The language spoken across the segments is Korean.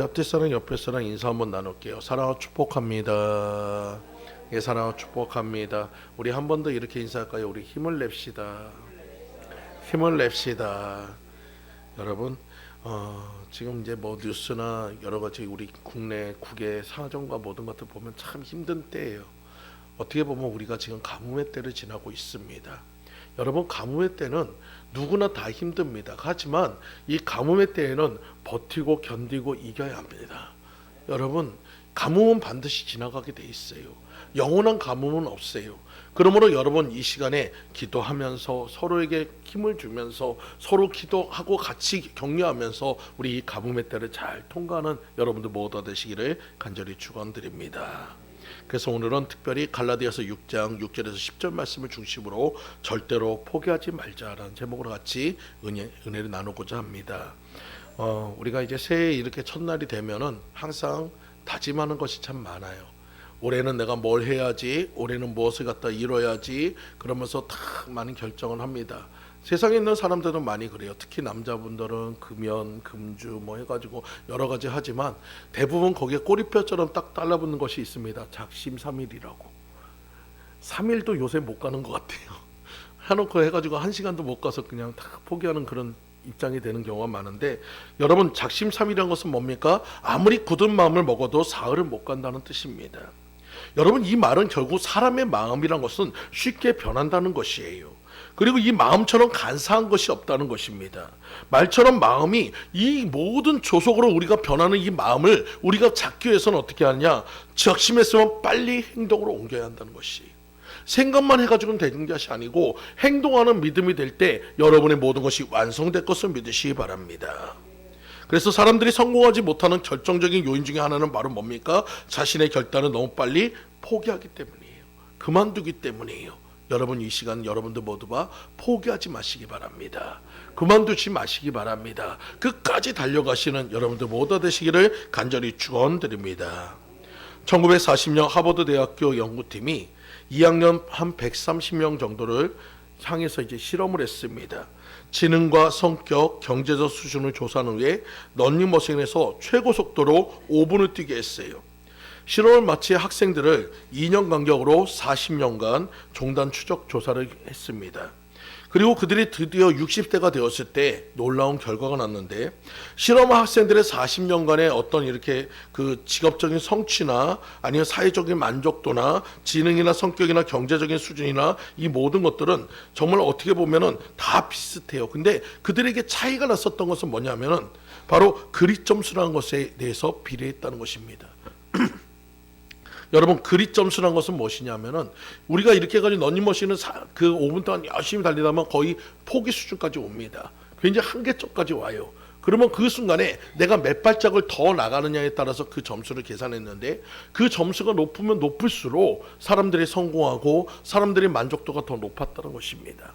앞에 사람 옆에 사람 인사 한번 나눌게요. 사랑하고 축복합니다. 예, 사랑하고 축복합니다. 우리 한 번 더 이렇게 인사할까요? 우리 힘을 냅시다. 힘을 냅시다. 여러분, 지금 이제 뭐 뉴스나 여러 가지 우리 국내 국외 사정과 모든 것들 보면 참 힘든 때예요. 어떻게 보면 우리가 지금 가뭄의 때를 지나고 있습니다. 여러분, 가뭄의 때는 누구나 다 힘듭니다. 하지만 이 가뭄의 때에는 버티고 견디고 이겨야 합니다. 여러분, 가뭄은 반드시 지나가게 돼 있어요. 영원한 가뭄은 없어요. 그러므로 여러분, 이 시간에 기도하면서 서로에게 힘을 주면서 서로 기도하고 같이 격려하면서 우리 이 가뭄의 때를 잘 통과하는 여러분들 모두 되시기를 간절히 축원드립니다. 그래서 오늘은 특별히 갈라디아서 6장 6절에서 10절 말씀을 중심으로 절대로 포기하지 말자라는 제목으로 같이 은혜를 나누고자 합니다. 우리가 이제 새해 이렇게 첫날이 되면은 항상 다짐하는 것이 참 많아요. 올해는 내가 뭘 해야지, 올해는 무엇을 갖다 이뤄야지, 그러면서 다 많은 결정을 합니다. 세상에 있는 사람들은 많이 그래요. 특히 남자분들은 금연, 금주 뭐 해가지고 여러 가지 하지만 대부분 거기에 꼬리뼈처럼 딱 달라붙는 것이 있습니다. 작심삼일이라고. 3일도 요새 못 가는 것 같아요. 해놓고 해가지고 1시간도 못 가서 그냥 다 포기하는 그런 입장이 되는 경우가 많은데, 여러분, 작심삼일이라는 것은 뭡니까? 아무리 굳은 마음을 먹어도 사흘은 못 간다는 뜻입니다. 여러분, 이 말은 결국 사람의 마음이란 것은 쉽게 변한다는 것이에요. 그리고 이 마음처럼 간사한 것이 없다는 것입니다. 말처럼 마음이 이 모든 조속으로 우리가 변하는 이 마음을 우리가 잡기 위해서는 어떻게 하느냐? 작심했으면 빨리 행동으로 옮겨야 한다는 것이. 생각만 해가지고는 되는 것이 아니고 행동하는 믿음이 될 때 여러분의 모든 것이 완성될 것을 믿으시기 바랍니다. 그래서 사람들이 성공하지 못하는 결정적인 요인 중에 하나는 바로 뭡니까? 자신의 결단을 너무 빨리 포기하기 때문이에요. 그만두기 때문이에요. 여러분, 이 시간 여러분들 모두가 포기하지 마시기 바랍니다. 그만두지 마시기 바랍니다. 끝까지 달려가시는 여러분들 모두 되시기를 간절히 축원드립니다. 1940년 하버드 대학교 연구팀이 2학년 한 130명 정도를 향해서 이제 실험을 했습니다. 지능과 성격, 경제적 수준을 조사한 후에 런닝머신에서 최고 속도로 5분을 뛰게 했어요. 실험을 마친 학생들을 2년 간격으로 40년간 종단 추적 조사를 했습니다. 그리고 그들이 드디어 60대가 되었을 때 놀라운 결과가 났는데, 실험 학생들의 40년간의 어떤 이렇게 그 직업적인 성취나 아니면 사회적인 만족도나 지능이나 성격이나 경제적인 수준이나 이 모든 것들은 정말 어떻게 보면은 다 비슷해요. 근데 그들에게 차이가 났었던 것은 뭐냐면은 바로 그릿 점수라는 것에 대해서 비례했다는 것입니다. 여러분, 그릿 점수라는 것은 무엇이냐면은 우리가 이렇게 해가지고 런닝머신은 그 5분 동안 열심히 달리다 보면 거의 포기 수준까지 옵니다. 굉장히 한계점까지 와요. 그러면 그 순간에 내가 몇 발짝을 더 나가느냐에 따라서 그 점수를 계산했는데, 그 점수가 높으면 높을수록 사람들이 성공하고 사람들의 만족도가 더 높았다는 것입니다.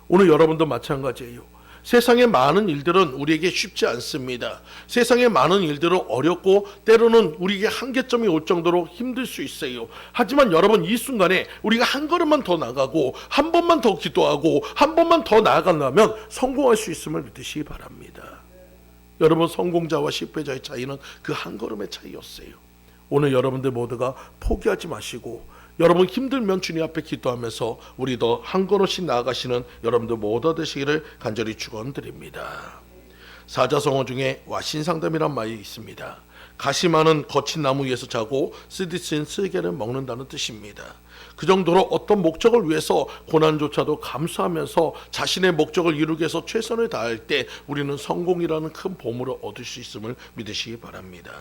오늘 여러분도 마찬가지예요. 세상의 많은 일들은 우리에게 쉽지 않습니다. 세상의 많은 일들은 어렵고 때로는 우리에게 한계점이 올 정도로 힘들 수 있어요. 하지만 여러분, 이 순간에 우리가 한 걸음만 더 나가고 한 번만 더 기도하고 한 번만 더 나아간다면 성공할 수 있음을 믿으시기 바랍니다. 여러분, 성공자와 실패자의 차이는 그 한 걸음의 차이였어요. 오늘 여러분들 모두가 포기하지 마시고, 여러분 힘들면 주님 앞에 기도하면서 우리도 한 걸음씩 나아가시는 여러분들 모두 되시기를 간절히 축원드립니다. 사자성어 중에 와신상담이란 말이 있습니다. 가시 많은 거친 나무 위에서 자고 쓰디쓴 쓸개를 먹는다는 뜻입니다. 그 정도로 어떤 목적을 위해서 고난조차도 감수하면서 자신의 목적을 이루기 위해서 최선을 다할 때 우리는 성공이라는 큰 보물을 얻을 수 있음을 믿으시기 바랍니다.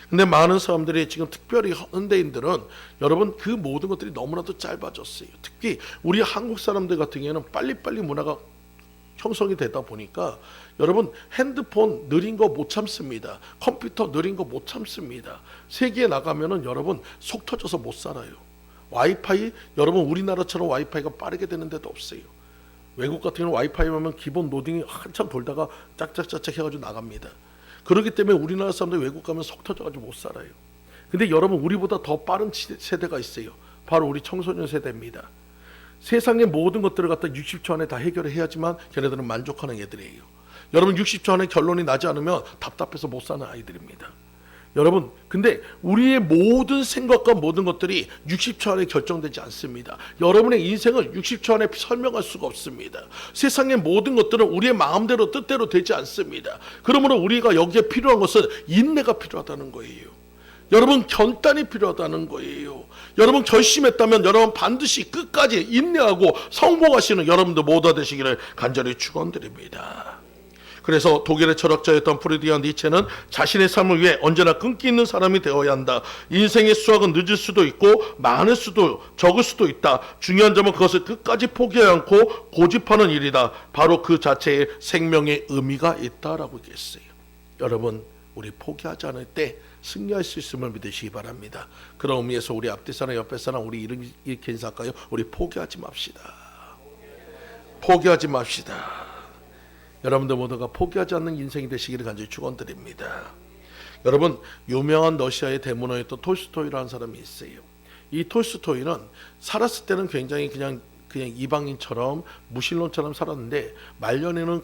근데 많은 사람들이 지금, 특별히 현대인들은 여러분 그 모든 것들이 너무나도 짧아졌어요. 특히 우리 한국 사람들 같은 경우에는 빨리빨리 문화가 형성이 되다 보니까 여러분, 핸드폰 느린 거 못 참습니다. 컴퓨터 느린 거 못 참습니다. 세계에 나가면은 여러분 속 터져서 못 살아요. 와이파이, 여러분 우리나라처럼 와이파이가 빠르게 되는 데도 없어요. 외국 같은 경우는 와이파이 하면 기본 로딩이 한참 돌다가 짝짝짝짝 해가지고 나갑니다. 그렇기 때문에 우리나라 사람들 외국 가면 속 터져가지고 못 살아요. 근데 여러분, 우리보다 더 빠른 세대가 있어요. 바로 우리 청소년 세대입니다. 세상의 모든 것들을 갖다 60초 안에 다 해결을 해야지만 걔네들은 만족하는 애들이에요. 여러분 60초 안에 결론이 나지 않으면 답답해서 못 사는 아이들입니다. 여러분, 근데 우리의 모든 생각과 모든 것들이 60초 안에 결정되지 않습니다. 여러분의 인생을 60초 안에 설명할 수가 없습니다. 세상의 모든 것들은 우리의 마음대로 뜻대로 되지 않습니다. 그러므로 우리가 여기에 필요한 것은 인내가 필요하다는 거예요. 여러분, 결단이 필요하다는 거예요. 여러분 결심했다면 여러분 반드시 끝까지 인내하고 성공하시는 여러분들 모두 되시기를 간절히 축원드립니다. 그래서 독일의 철학자였던 프리드리히 니체는 자신의 삶을 위해 언제나 끈기 있는 사람이 되어야 한다. 인생의 수확은 늦을 수도 있고 많을 수도 적을 수도 있다. 중요한 점은 그것을 끝까지 포기하지 않고 고집하는 일이다. 바로 그 자체에 생명의 의미가 있다라고 얘기했어요. 여러분, 우리 포기하지 않을 때 승리할 수 있음을 믿으시기 바랍니다. 그런 의미에서 우리 앞뒤 사람 옆에 사람 우리 이렇게 인사할까요? 우리 포기하지 맙시다. 포기하지 맙시다. 여러분들 모두가 포기하지 않는 인생이 되시기를 간절히 축원드립니다. 여러분, 유명한 러시아의 대문호였던 톨스토이라는 사람이 있어요. 이 톨스토이는 살았을 때는 굉장히 그냥 이방인처럼 무신론처럼 살았는데 말년에는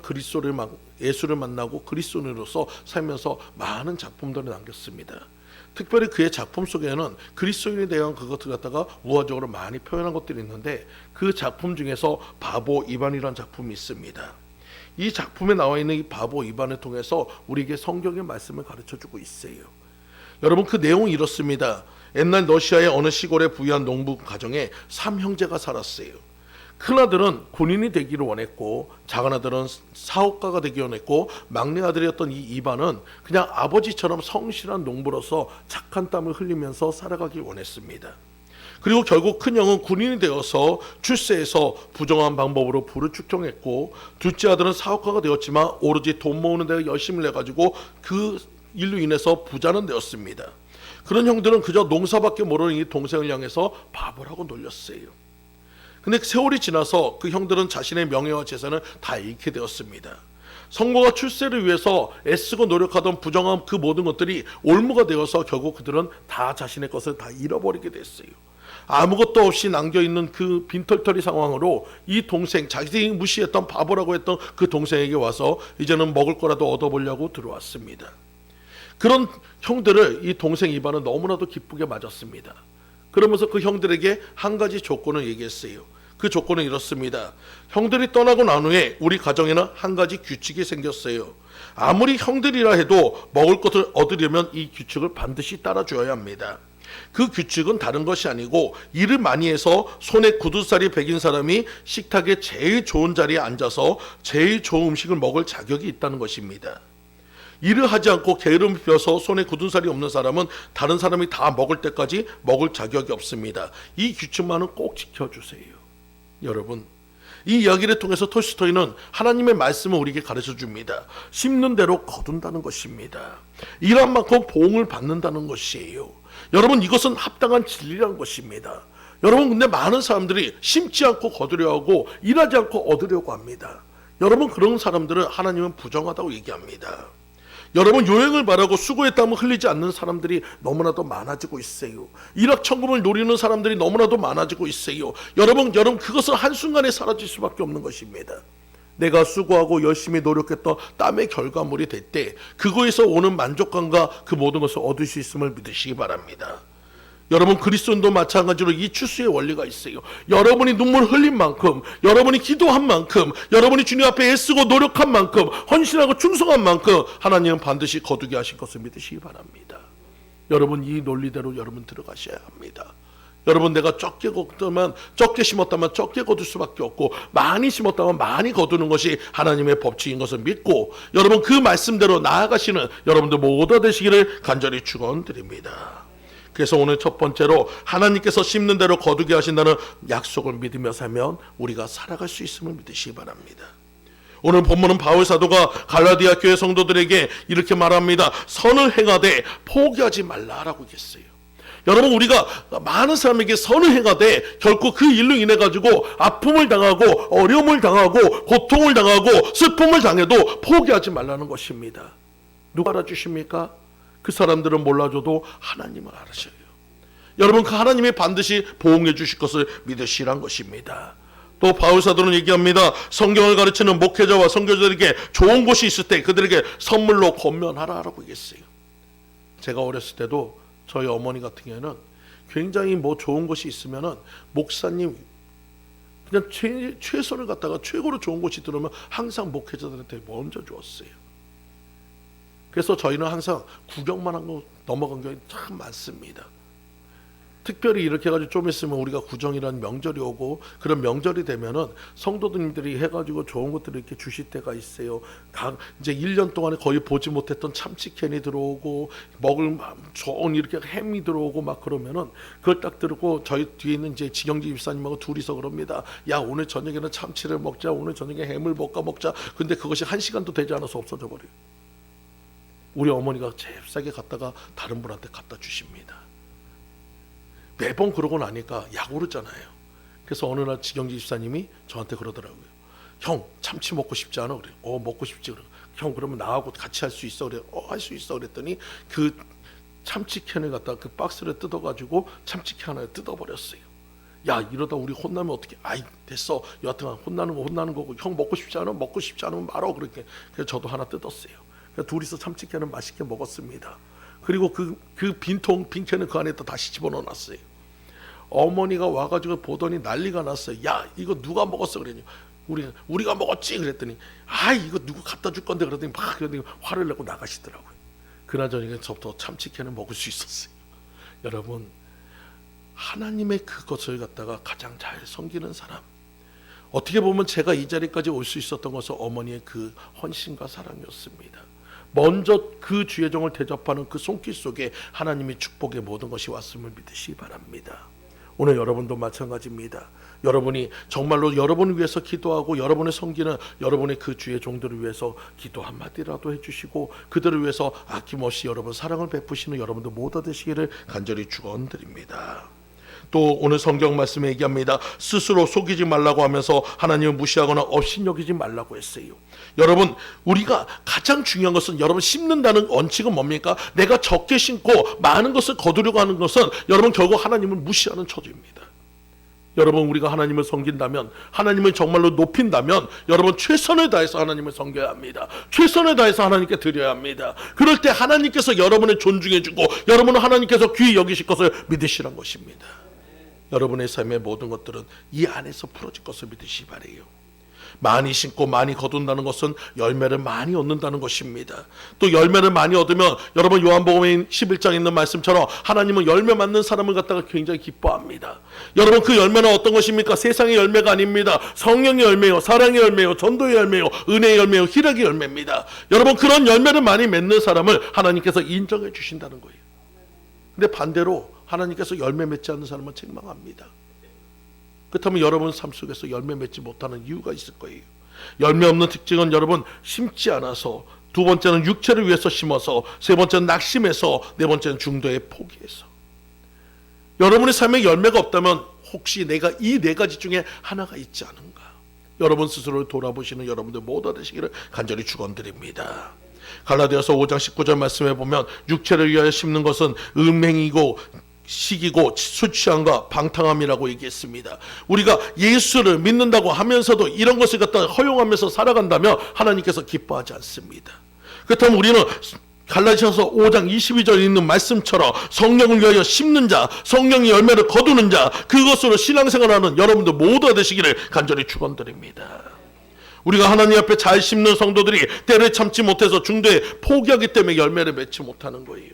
예수를 만나고 그리스도인으로서 살면서 많은 작품들을 남겼습니다. 특별히 그의 작품 속에는 그리스도인에 대한 그것을 갖다가 우화적으로 많이 표현한 것들이 있는데 그 작품 중에서 바보 이반이라는 작품이 있습니다. 이 작품에 나와 있는 이 바보 이반을 통해서 우리에게 성경의 말씀을 가르쳐주고 있어요. 여러분, 그 내용이 이렇습니다. 옛날 러시아의 어느 시골에 부유한 농부 가정에 3형제가 살았어요. 큰아들은 군인이 되기를 원했고 작은아들은 사업가가 되기를 원했고 막내 아들이었던 이 이반은 그냥 아버지처럼 성실한 농부로서 착한 땀을 흘리면서 살아가길 원했습니다. 그리고 결국 큰형은 군인이 되어서 출세해서 부정한 방법으로 부를 축적했고 둘째 아들은 사업가가 되었지만 오로지 돈 모으는 데 열심을 내가지고 그 일로 인해서 부자는 되었습니다. 그런 형들은 그저 농사밖에 모르는 이 동생을 향해서 바보라고 놀렸어요. 근데 세월이 지나서 그 형들은 자신의 명예와 재산을 다 잃게 되었습니다. 성공과 출세를 위해서 애쓰고 노력하던 부정한 그 모든 것들이 올무가 되어서 결국 그들은 다 자신의 것을 다 잃어버리게 됐어요. 아무것도 없이 남겨있는 그 빈털터리 상황으로 이 동생, 자기들이 무시했던 바보라고 했던 그 동생에게 와서 이제는 먹을 거라도 얻어보려고 들어왔습니다. 그런 형들을 이 동생 이반은 너무나도 기쁘게 맞았습니다. 그러면서 그 형들에게 한 가지 조건을 얘기했어요. 그 조건은 이렇습니다. 형들이 떠나고 난 후에 우리 가정에는 한 가지 규칙이 생겼어요. 아무리 형들이라 해도 먹을 것을 얻으려면 이 규칙을 반드시 따라줘야 합니다. 그 규칙은 다른 것이 아니고 일을 많이 해서 손에 굳은살이 배긴 사람이 식탁에 제일 좋은 자리에 앉아서 제일 좋은 음식을 먹을 자격이 있다는 것입니다. 일을 하지 않고 게으름을 피워서 손에 굳은살이 없는 사람은 다른 사람이 다 먹을 때까지 먹을 자격이 없습니다. 이 규칙만은 꼭 지켜주세요. 여러분, 이 이야기를 통해서 톨스토이는 하나님의 말씀을 우리에게 가르쳐 줍니다. 심는 대로 거둔다는 것입니다. 일한 만큼 보응을 받는다는 것이에요. 여러분, 이것은 합당한 진리라는 것입니다. 여러분, 근데 많은 사람들이 심지 않고 거두려 하고 일하지 않고 얻으려고 합니다. 여러분, 그런 사람들은 하나님은 부정하다고 얘기합니다. 여러분, 요행을 바라고 수고의 땀을 흘리지 않는 사람들이 너무나도 많아지고 있어요. 일확천금을 노리는 사람들이 너무나도 많아지고 있어요. 여러분 그것은 한순간에 사라질 수밖에 없는 것입니다. 내가 수고하고 열심히 노력했던 땀의 결과물이 될 때 그거에서 오는 만족감과 그 모든 것을 얻을 수 있음을 믿으시기 바랍니다. 여러분, 그리스도인도 마찬가지로 이 추수의 원리가 있어요. 여러분이 눈물 흘린 만큼, 여러분이 기도한 만큼, 여러분이 주님 앞에 애쓰고 노력한 만큼, 헌신하고 충성한 만큼 하나님은 반드시 거두게 하실 것을 믿으시기 바랍니다. 여러분, 이 논리대로 여러분 들어가셔야 합니다. 여러분, 내가 적게 심었다면 적게 거둘 수밖에 없고 많이 심었다면 많이 거두는 것이 하나님의 법칙인 것을 믿고 여러분 그 말씀대로 나아가시는 여러분들 모두 되시기를 간절히 축원드립니다. 그래서 오늘 첫 번째로 하나님께서 심는 대로 거두게 하신다는 약속을 믿으며 살면 우리가 살아갈 수 있음을 믿으시기 바랍니다. 오늘 본문은 바울 사도가 갈라디아 교회 성도들에게 이렇게 말합니다. 선을 행하되 포기하지 말라라고 했어요. 여러분, 우리가 많은 사람에게 선을 행하되 결코 그 일로 인해 가지고 아픔을 당하고 어려움을 당하고 고통을 당하고 슬픔을 당해도 포기하지 말라는 것입니다. 누가 알아주십니까? 그 사람들은 몰라줘도 하나님은 알으셔요. 여러분, 그 하나님이 반드시 보응해 주실 것을 믿으시란 것입니다. 또 바울 사도는 얘기합니다. 성경을 가르치는 목회자와 선교사들에게 좋은 곳이 있을 때 그들에게 선물로 권면하라라고 얘기했어요. 제가 어렸을 때도 저희 어머니 같은 경우에는 굉장히 뭐 좋은 곳이 있으면은 목사님 그냥 최선을 갖다가 최고로 좋은 곳이 들어오면 항상 목회자들한테 먼저 주었어요. 그래서 저희는 항상 구경만 하고 넘어간 경우가 참 많습니다. 특별히 이렇게 해가지고 좀 있으면 우리가 구정이라는 명절이 오고 그런 명절이 되면은 성도님들이 해가지고 좋은 것들을 이렇게 주실 때가 있어요. 이제 1년 동안에 거의 보지 못했던 참치캔이 들어오고 먹을 좋은 이렇게 햄이 들어오고 막 그러면은 그걸 딱 들고 저희 뒤에 있는 이제 지경지 집사님하고 둘이서 그럽니다. 야, 오늘 저녁에는 참치를 먹자. 오늘 저녁에 햄을 먹자. 근데 그것이 1시간도 되지 않아서 없어져 버려요. 우리 어머니가 잽싸게 갖다가 다른 분한테 갖다 주십니다. 매번 그러고 나니까 약오르잖아요. 그래서 어느 날 지경지 집사님이 저한테 그러더라고요. 형, 참치 먹고 싶지 않아? 그래. 먹고 싶지. 그래. 형, 그러면 나하고 같이 할 수 있어? 그래. 할 수 있어. 그랬더니 그 참치캔을 갖다가 그 박스를 뜯어가지고 참치캔 하나를 뜯어버렸어요. 야, 이러다 우리 혼나면 어떡해? 아이, 됐어. 여하튼 혼나는 거고. 형 먹고 싶지 않아? 먹고 싶지 않으면 말어. 그렇게. 그래서 저도 하나 뜯었어요. 그래서 둘이서 참치캔을 맛있게 먹었습니다. 그리고 그 빈캔을 그 안에다 다시 집어넣어놨어요. 어머니가 와가지고 보더니 난리가 났어요. 야, 이거 누가 먹었어? 그랬더니 우리가 먹었지. 그랬더니 이거 누구 갖다 줄 건데. 그러더니 화를 내고 나가시더라고요. 그나저나 저부터 참치캔을 먹을 수 있었어요. 여러분, 하나님의 그것을 갖다가 가장 잘 섬기는 사람, 어떻게 보면 제가 이 자리까지 올 수 있었던 것은 어머니의 그 헌신과 사랑이었습니다. 먼저 그 주의 종을 대접하는 그 손길 속에 하나님의 축복의 모든 것이 왔음을 믿으시기 바랍니다. 오늘 여러분도 마찬가지입니다. 여러분이 정말로 여러분을 위해서 기도하고 여러분을 섬기는 여러분의 그 주의 종들을 위해서 기도 한마디라도 해주시고 그들을 위해서 아낌없이 여러분 사랑을 베푸시는 여러분도 모두 되시기를 간절히 축원드립니다. 또 오늘 성경 말씀에 얘기합니다. 스스로 속이지 말라고 하면서 하나님을 무시하거나 업신여기지 말라고 했어요. 여러분, 우리가 가장 중요한 것은 여러분 심는다는 원칙은 뭡니까? 내가 적게 심고 많은 것을 거두려고 하는 것은 여러분 결국 하나님을 무시하는 처지입니다. 여러분, 우리가 하나님을 섬긴다면, 하나님을 정말로 높인다면 여러분 최선을 다해서 하나님을 섬겨야 합니다. 최선을 다해서 하나님께 드려야 합니다. 그럴 때 하나님께서 여러분을 존중해주고 여러분은 하나님께서 귀히 여기실 것을 믿으시란 것입니다. 여러분의 삶의 모든 것들은 이 안에서 풀어질 것을 믿으시기 바라요. 많이 심고 많이 거둔다는 것은 열매를 많이 얻는다는 것입니다. 또 열매를 많이 얻으면 여러분 요한복음 11장에 있는 말씀처럼 하나님은 열매 맺는 사람을 갖다가 굉장히 기뻐합니다. 여러분, 그 열매는 어떤 것입니까? 세상의 열매가 아닙니다. 성령의 열매요, 사랑의 열매요, 전도의 열매요, 은혜의 열매요, 희락의 열매입니다. 여러분, 그런 열매를 많이 맺는 사람을 하나님께서 인정해 주신다는 거예요. 근데 반대로 하나님께서 열매 맺지 않는 사람은 책망합니다. 그렇다면 여러분 삶 속에서 열매 맺지 못하는 이유가 있을 거예요. 열매 없는 특징은 여러분 심지 않아서, 두 번째는 육체를 위해서 심어서, 세 번째는 낙심해서, 네 번째는 중도에 포기해서. 여러분의 삶에 열매가 없다면 혹시 내가 이 네 가지 중에 하나가 있지 않은가? 여러분 스스로를 돌아보시는 여러분들 모두 되시기를 간절히 축원드립니다. 갈라디아서 5장 19절 말씀에 보면 육체를 위하여 심는 것은 음행이고 시기고 수치함과 방탕함이라고 얘기했습니다. 우리가 예수를 믿는다고 하면서도 이런 것을 갖다 허용하면서 살아간다면 하나님께서 기뻐하지 않습니다. 그렇다면 우리는 갈라디아서 5장 22절에 있는 말씀처럼 성령을 위하여 심는 자, 성령의 열매를 거두는 자, 그것으로 신앙생활하는 여러분들 모두가 되시기를 간절히 축원드립니다. 우리가 하나님 앞에 잘 심는 성도들이 때를 참지 못해서 중도에 포기하기 때문에 열매를 맺지 못하는 거예요.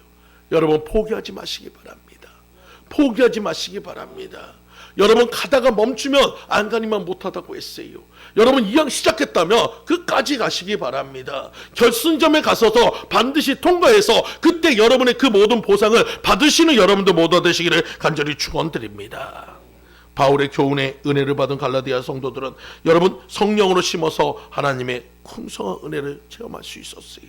여러분, 포기하지 마시기 바랍니다. 포기하지 마시기 바랍니다. 여러분, 가다가 멈추면 안간힘만 못하다고 했어요. 여러분, 이왕 시작했다면 끝까지 가시기 바랍니다. 결승점에 가서서 반드시 통과해서 그때 여러분의 그 모든 보상을 받으시는 여러분들 모두 되시기를 간절히 축원드립니다. 바울의 교훈에 은혜를 받은 갈라디아 성도들은 여러분 성령으로 심어서 하나님의 풍성한 은혜를 체험할 수 있었어요.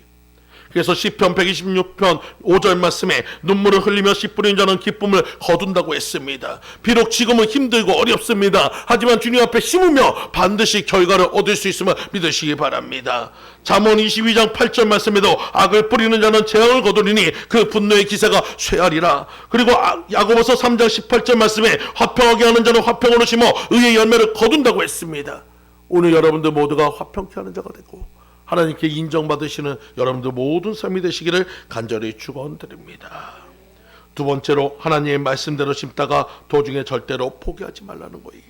그래서 시편 126편 5절 말씀에 눈물을 흘리며 씨 뿌리는 자는 기쁨을 거둔다고 했습니다. 비록 지금은 힘들고 어렵습니다. 하지만 주님 앞에 심으며 반드시 결과를 얻을 수 있음을 믿으시기 바랍니다. 잠언 22장 8절 말씀에도 악을 뿌리는 자는 재앙을 거두리니 그 분노의 기세가 쇠하리라. 그리고 야고보서 3장 18절 말씀에 화평하게 하는 자는 화평으로 심어 의의 열매를 거둔다고 했습니다. 오늘 여러분들 모두가 화평케 하는 자가 되고 하나님께 인정받으시는 여러분들 모든 삶이 되시기를 간절히 축원드립니다. 두 번째로 하나님의 말씀대로 심다가 도중에 절대로 포기하지 말라는 거예요.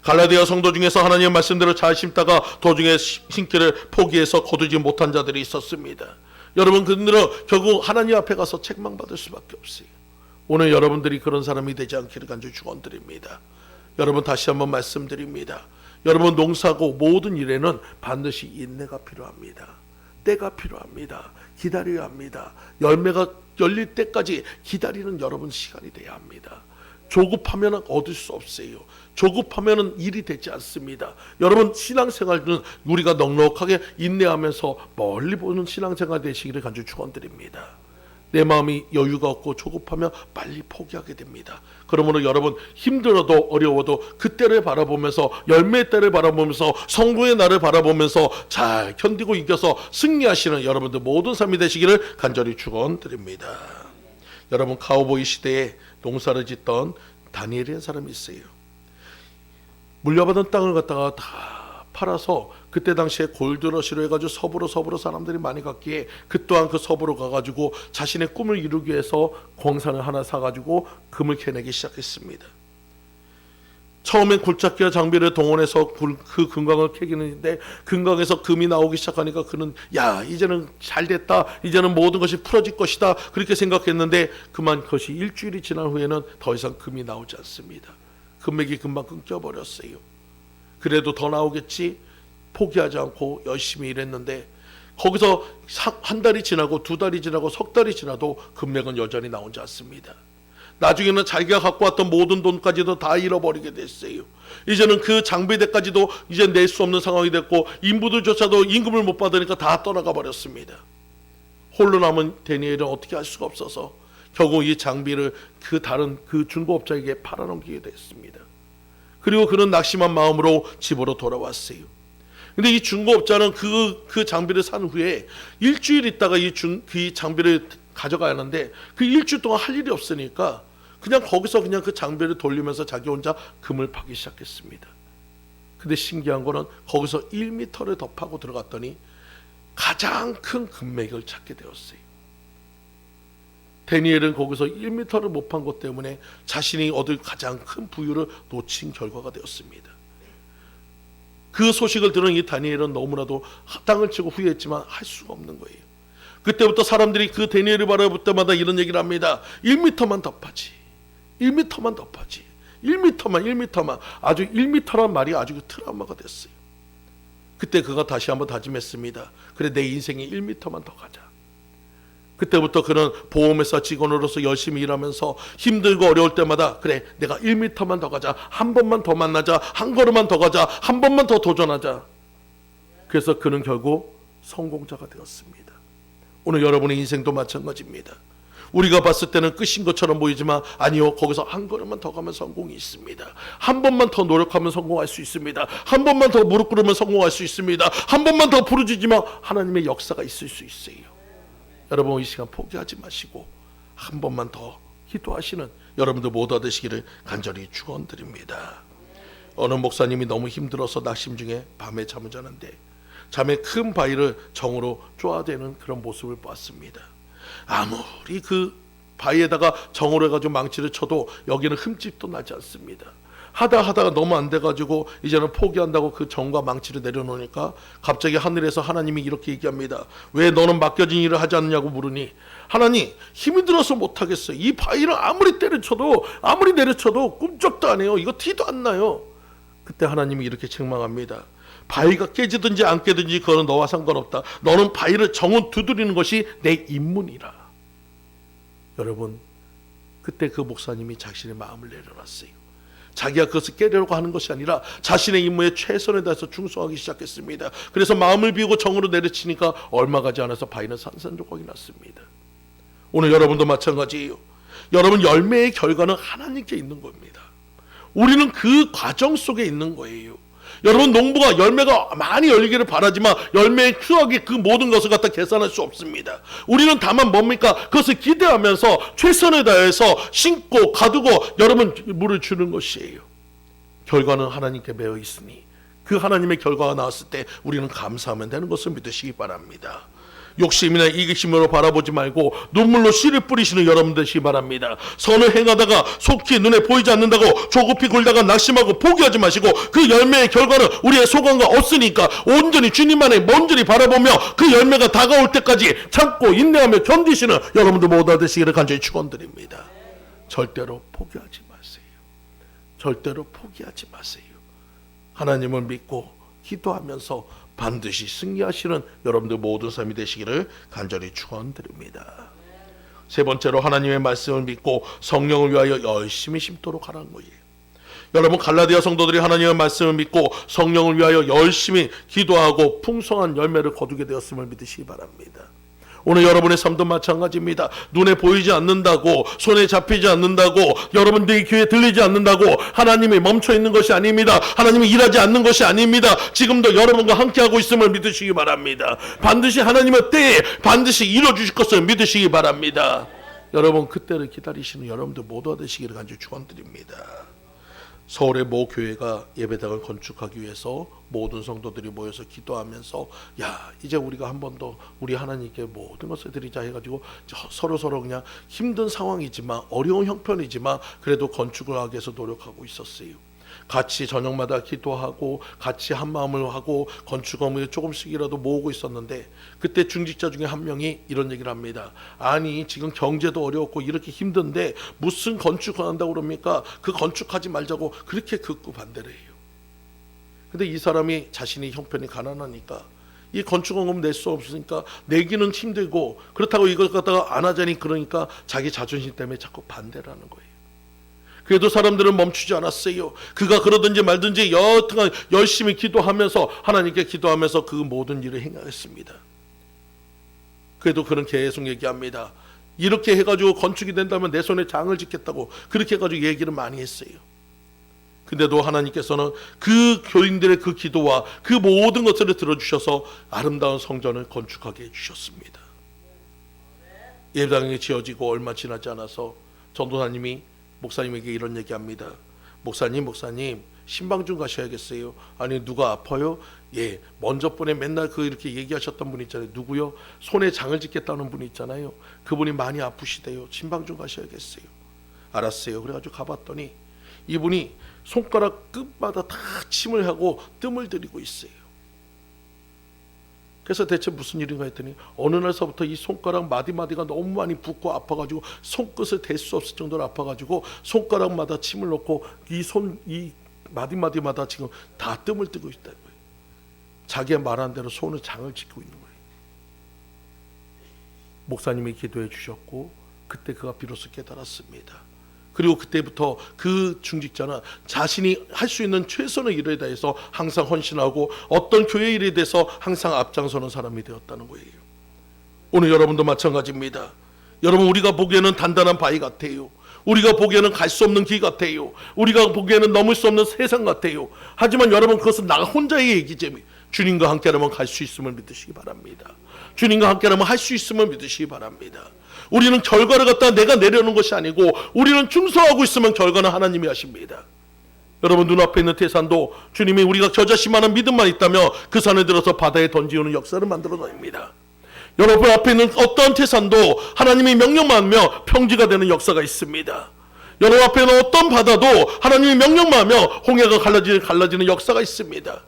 갈라디아 성도 중에서 하나님의 말씀대로 잘 심다가 도중에 심기를 포기해서 거두지 못한 자들이 있었습니다. 여러분, 그들은 결국 하나님 앞에 가서 책망받을 수밖에 없어요. 오늘 여러분들이 그런 사람이 되지 않기를 간절히 축원드립니다. 여러분, 다시 한번 말씀드립니다. 여러분, 농사고 모든 일에는 반드시 인내가 필요합니다. 때가 필요합니다. 기다려야 합니다. 열매가 열릴 때까지 기다리는 여러분 시간이 돼야 합니다. 조급하면 얻을 수 없어요. 조급하면 일이 되지 않습니다. 여러분, 신앙생활은 우리가 넉넉하게 인내하면서 멀리 보는 신앙생활 되시기를 간절히 축원드립니다. 내 마음이 여유가 없고 조급하면 빨리 포기하게 됩니다. 그러므로 여러분, 힘들어도 어려워도 그때를 바라보면서 열매의 때를 바라보면서 성공의 날을 바라보면서 잘 견디고 이겨서 승리하시는 여러분들 모든 삶이 되시기를 간절히 축원드립니다. 여러분, 카우보이 시대에 농사를 짓던 다니엘이라는 사람이 있어요. 물려받은 땅을 갖다가 다 팔아서 그때 당시에 골드러시로 해가지고 서부로 사람들이 많이 갔기에 그 또한 그 서부로 가가지고 자신의 꿈을 이루기 위해서 광산을 하나 사가지고 금을 캐내기 시작했습니다. 처음엔 굴착기와 장비를 동원해서 그 금광을 캐기는데 금광에서 금이 나오기 시작하니까 그는 이제는 잘 됐다, 이제는 모든 것이 풀어질 것이다, 그렇게 생각했는데 그만 그것이 일주일이 지난 후에는 더 이상 금이 나오지 않습니다. 금맥이 금방 끊겨버렸어요. 그래도 더 나오겠지 포기하지 않고 열심히 일했는데 거기서 한 달이 지나고 두 달이 지나고 석 달이 지나도 금맥은 여전히 나오지 않습니다. 나중에는 자기가 갖고 왔던 모든 돈까지도 다 잃어버리게 됐어요. 이제는 그 장비대까지도 이제 낼 수 없는 상황이 됐고 인부들조차도 임금을 못 받으니까 다 떠나가 버렸습니다. 홀로 남은 다니엘은 어떻게 할 수가 없어서 결국 이 장비를 다른 중고업자에게 팔아넘기게 됐습니다. 그리고 그는 낙심한 마음으로 집으로 돌아왔어요. 근데 이 중고업자는 그 장비를 산 후에 일주일 있다가 이 장비를 가져가야 하는데 그 일주일 동안 할 일이 없으니까 그냥 거기서 그냥 그 장비를 돌리면서 자기 혼자 금을 파기 시작했습니다. 근데 신기한 거는 거기서 1m를 더 파고 들어갔더니 가장 큰 금맥을 찾게 되었어요. 다니엘은 거기서 1m를 못 판 것 때문에 자신이 얻을 가장 큰 부유를 놓친 결과가 되었습니다. 그 소식을 들은 이 다니엘은 너무나도 땅을 치고 후회했지만 할 수가 없는 거예요. 그때부터 사람들이 그 다니엘을 바라볼 때마다 이런 얘기를 합니다. 1m만 더 파지, 1m만 더 파지, 1m만 아주 1m란 말이 아주 트라우마가 됐어요. 그때 그가 다시 한번 다짐했습니다. 그래, 내 인생에 1m만 더 가자. 그때부터 그는 보험회사 직원으로서 열심히 일하면서 힘들고 어려울 때마다 그래, 내가 1m만 더 가자, 한 번만 더 만나자, 한 걸음만 더 가자, 한 번만 더 도전하자. 그래서 그는 결국 성공자가 되었습니다. 오늘 여러분의 인생도 마찬가지입니다. 우리가 봤을 때는 끝인 것처럼 보이지만 아니요, 거기서 한 걸음만 더 가면 성공이 있습니다. 한 번만 더 노력하면 성공할 수 있습니다. 한 번만 더 무릎 꿇으면 성공할 수 있습니다. 한 번만 더 부르짖으면 하나님의 역사가 있을 수 있어요. 여러분, 이 시간 포기하지 마시고 한 번만 더 기도하시는 여러분들 모두 되시기를 간절히 축원드립니다. 어느 목사님이 너무 힘들어서 낙심 중에 밤에 잠을 자는데 잠에 큰 바위를 정으로 쪼아대는 그런 모습을 봤습니다. 아무리 그 바위에다가 정으로 해가지고 망치를 쳐도 여기는 흠집도 나지 않습니다. 하다가 너무 안 돼가지고 이제는 포기한다고 그 정과 망치를 내려놓으니까 갑자기 하늘에서 하나님이 이렇게 얘기합니다. 왜 너는 맡겨진 일을 하지 않느냐고 물으니, 하나님, 힘이 들어서 못하겠어요. 이 바위를 아무리 때려쳐도 아무리 내려쳐도 꿈쩍도 안 해요. 이거 티도 안 나요. 그때 하나님이 이렇게 책망합니다. 바위가 깨지든지 안 깨든지 그거는 너와 상관없다. 너는 바위를 정은 두드리는 것이 내 임무니라. 여러분, 그때 그 목사님이 자신의 마음을 내려놨어요. 자기가 그것을 깨려고 하는 것이 아니라 자신의 임무에 최선을 다해서 충성하기 시작했습니다. 그래서 마음을 비우고 정으로 내려치니까 얼마 가지 않아서 바위는 산산조각이 났습니다. 오늘 여러분도 마찬가지예요. 여러분 열매의 결과는 하나님께 있는 겁니다. 우리는 그 과정 속에 있는 거예요. 여러분 농부가 열매가 많이 열리기를 바라지만 열매의 수확이 그 모든 것을 갖다 계산할 수 없습니다. 우리는 다만 뭡니까? 그것을 기대하면서 최선을 다해서 심고 가두고 여러분 물을 주는 것이에요. 결과는 하나님께 매여 있으니 그 하나님의 결과가 나왔을 때 우리는 감사하면 되는 것을 믿으시기 바랍니다. 욕심이나 이기심으로 바라보지 말고 눈물로 씨를 뿌리시는 여러분 되시기 바랍니다. 선을 행하다가 속히 눈에 보이지 않는다고 조급히 굴다가 낙심하고 포기하지 마시고 그 열매의 결과는 우리의 소관과 없으니까 온전히 주님만을 온전히 바라보며 그 열매가 다가올 때까지 참고 인내하며 견디시는 여러분들 모두 되시기를 간절히 축원드립니다. 절대로 포기하지 마세요. 절대로 포기하지 마세요. 하나님을 믿고 기도하면서 반드시 승리하시는 여러분들 모든 삶이 되시기를 간절히 축원드립니다. 세 번째로 하나님의 말씀을 믿고 성령을 위하여 열심히 심도록 하라는 거예요. 여러분 갈라디아 성도들이 하나님의 말씀을 믿고 성령을 위하여 열심히 기도하고 풍성한 열매를 거두게 되었음을 믿으시기 바랍니다. 오늘 여러분의 삶도 마찬가지입니다. 눈에 보이지 않는다고, 손에 잡히지 않는다고, 여러분들이 귀에 들리지 않는다고 하나님이 멈춰 있는 것이 아닙니다. 하나님이 일하지 않는 것이 아닙니다. 지금도 여러분과 함께하고 있음을 믿으시기 바랍니다. 반드시 하나님의 때에 반드시 이루어주실 것을 믿으시기 바랍니다. 여러분 그때를 기다리시는 여러분들 모두가 되시기를 간절히 축원드립니다. 서울의 모 교회가 예배당을 건축하기 위해서 모든 성도들이 모여서 기도하면서 야 이제 우리가 한 번 더 우리 하나님께 모든 것을 드리자 해가지고 서로 그냥 힘든 상황이지만 어려운 형편이지만 그래도 건축을 하기 위해서 노력하고 있었어요. 같이 저녁마다 기도하고 같이 한마음을 하고 건축업을 조금씩이라도 모으고 있었는데 그때 중직자 중에 한 명이 이런 얘기를 합니다. 아니 지금 경제도 어렵고 이렇게 힘든데 무슨 건축을 한다고 그럽니까? 그 건축하지 말자고 그렇게 극구 반대를 해요. 근데 이 사람이 자신이 형편이 가난하니까 이 건축원금 낼 수 없으니까 내기는 힘들고 그렇다고 이걸 갖다가 안 하자니 그러니까 자기 자존심 때문에 자꾸 반대를 하는 거예요. 그래도 사람들은 멈추지 않았어요. 그가 그러든지 말든지 여튼간 열심히 기도하면서 하나님께 기도하면서 그 모든 일을 행하였습니다. 그래도 그는 계속 얘기합니다. 이렇게 해가지고 건축이 된다면 내 손에 장을 짓겠다고 그렇게 해가지고 얘기를 많이 했어요. 근데도 하나님께서는 그 교인들의 그 기도와 그 모든 것들을 들어주셔서 아름다운 성전을 건축하게 해주셨습니다. 예배당이 지어지고 얼마 지나지 않아서 전도사님이 목사님에게 이런 얘기합니다. 목사님 신방 좀 가셔야겠어요. 아니 누가 아파요? 예, 먼저 분에 맨날 그 이렇게 얘기하셨던 분 있잖아요. 누구요? 손에 장을 짓겠다는 분이 있잖아요. 그분이 많이 아프시대요. 신방 좀 가셔야겠어요. 알았어요. 그래가지고 가봤더니 이분이 손가락 끝마다 다 침을 하고 뜸을 들이고 있어요. 그래서 대체 무슨 일인가 했더니 어느 날서부터 이 손가락 마디마디가 너무 많이 붓고 아파가지고 손끝을 댈 수 없을 정도로 아파가지고 손가락마다 침을 넣고 이 마디마디마다 지금 다 뜸을 뜨고 있다는 거예요. 자기가 말한 대로 손을 장을 짓고 있는 거예요. 목사님이 기도해 주셨고 그때 그가 비로소 깨달았습니다. 그리고 그때부터 그 중직자는 자신이 할 수 있는 최선의 일에 대해서 항상 헌신하고 어떤 교회 일에 대해서 항상 앞장서는 사람이 되었다는 거예요. 오늘 여러분도 마찬가지입니다. 여러분 우리가 보기에는 단단한 바위 같아요. 우리가 보기에는 갈 수 없는 길 같아요. 우리가 보기에는 넘을 수 없는 세상 같아요. 하지만 여러분 그것은 나 혼자의 얘기지 주님과 함께라면 갈 수 있음을 믿으시기 바랍니다. 주님과 함께라면 할 수 있음을 믿으시기 바랍니다. 우리는 결과를 갖다 내가 내려놓는 것이 아니고 우리는 충성하고 있으면 결과는 하나님이 하십니다. 여러분 눈앞에 있는 태산도 주님이 우리가 겨자씨만한 믿음만 있다면 그 산을 들어서 바다에 던지우는 역사를 만들어냅니다. 여러분 앞에 있는 어떠한 태산도 하나님이 명령만 하며 평지가 되는 역사가 있습니다. 여러분 앞에 있는 어떤 바다도 하나님이 명령만 하며 홍해가 갈라지는 역사가 있습니다.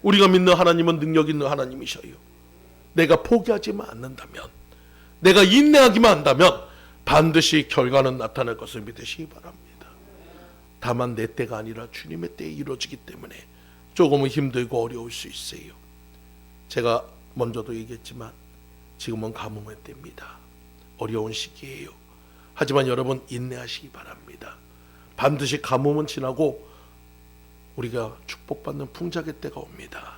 우리가 믿는 하나님은 능력 있는 하나님이셔요. 내가 포기하지만 않는다면 내가 인내하기만 한다면 반드시 결과는 나타날 것을 믿으시기 바랍니다. 다만 내 때가 아니라 주님의 때에 이루어지기 때문에 조금은 힘들고 어려울 수 있어요. 제가 먼저도 얘기했지만 지금은 가뭄의 때입니다. 어려운 시기예요. 하지만 여러분 인내하시기 바랍니다. 반드시 가뭄은 지나고 우리가 축복받는 풍작의 때가 옵니다.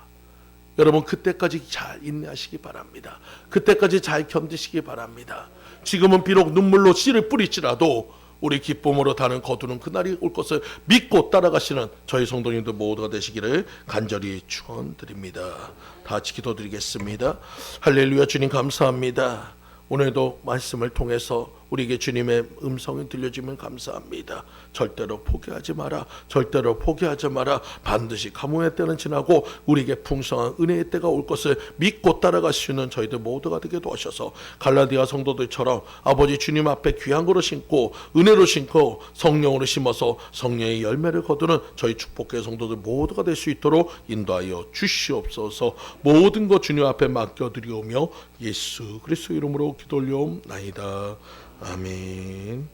여러분 그때까지 잘 인내하시기 바랍니다. 그때까지 잘 견디시기 바랍니다. 지금은 비록 눈물로 씨를 뿌릴지라도 우리 기쁨으로 다는 거두는 그날이 올 것을 믿고 따라가시는 저희 성도님들 모두가 되시기를 간절히 축원드립니다. 다 같이 기도드리겠습니다. 할렐루야. 주님 감사합니다. 오늘도 말씀을 통해서 우리에게 주님의 음성이 들려주면 감사합니다. 절대로 포기하지 마라. 절대로 포기하지 마라. 반드시 가뭄의 때는 지나고 우리에게 풍성한 은혜의 때가 올 것을 믿고 따라갈 수 있는 저희들 모두가 되게 도와셔서 갈라디아 성도들처럼 아버지 주님 앞에 귀한 거로 심고 은혜로 심고 성령으로 심어서 성령의 열매를 거두는 저희 축복의 성도들 모두가 될 수 있도록 인도하여 주시옵소서. 모든 것 주님 앞에 맡겨드리오며 예수 그리스도 이름으로 기도 올려옵나이다. 아멘.